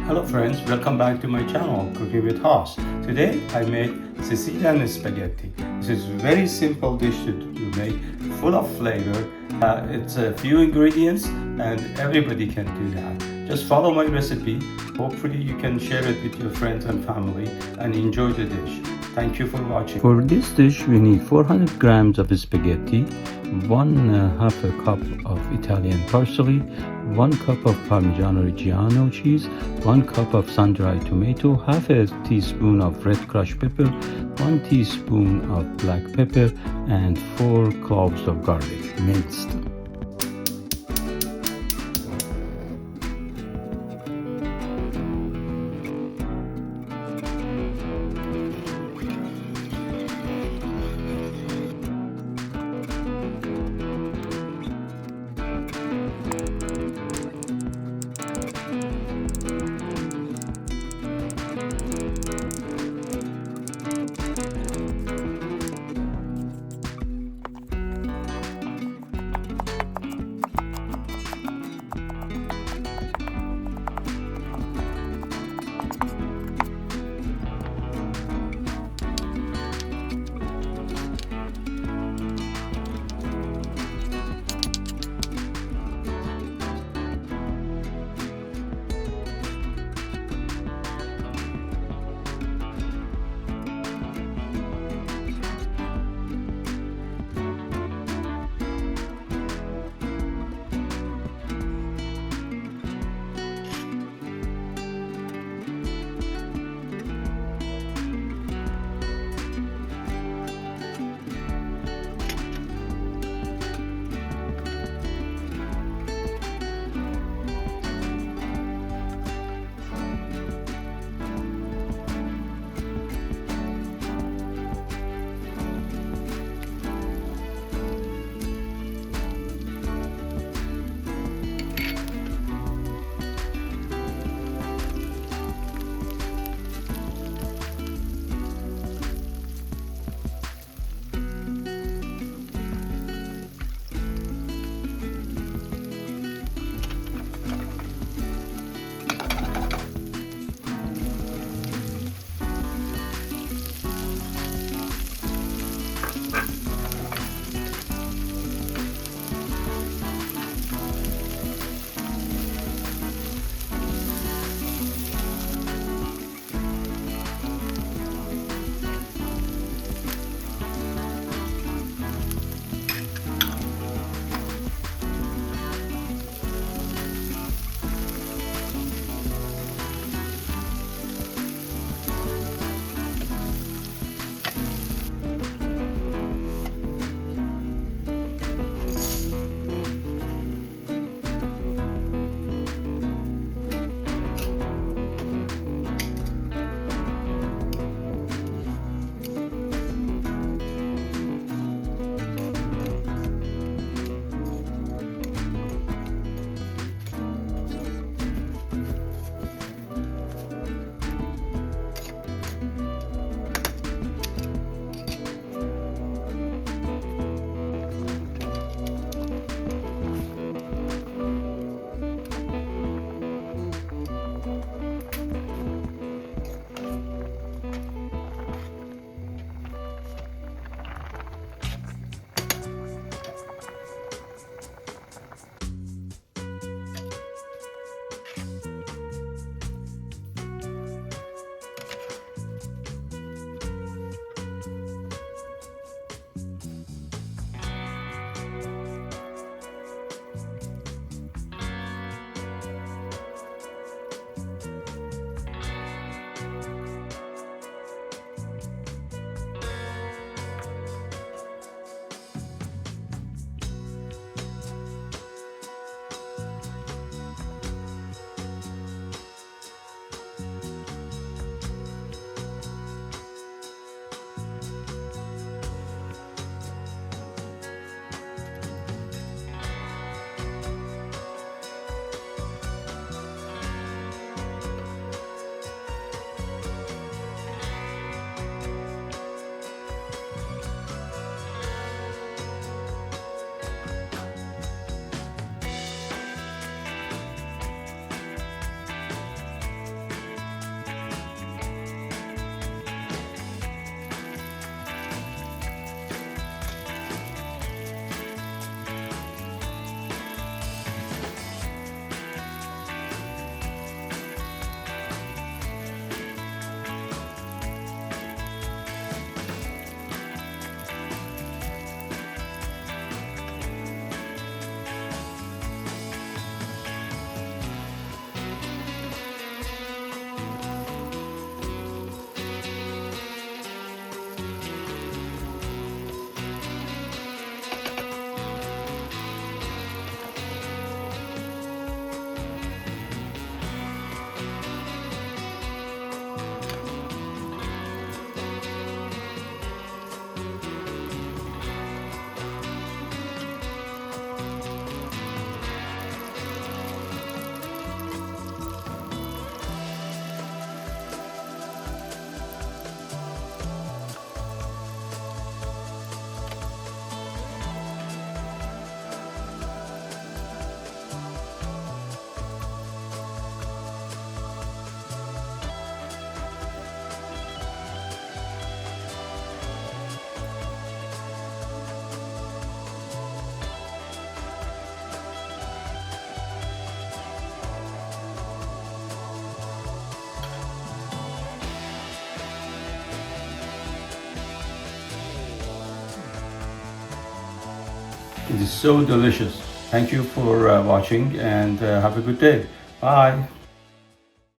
Hello friends, welcome back to my channel Cooking with Haas. Today I made Sicilian spaghetti. This is a very simple dish to make, full of flavor. It's a few ingredients and everybody can do that. Just follow my recipe. Hopefully you can share it with your friends and family and enjoy the dish. Thank you for watching. For this dish we need 400 grams of spaghetti, half a cup of Italian parsley, 1 cup of Parmesan Reggiano cheese, 1 cup of sun-dried tomato, half a teaspoon of red crushed pepper, 1 teaspoon of black pepper, and 4 cloves of garlic minced. It is so delicious. Thank you for watching and have a good day. Bye.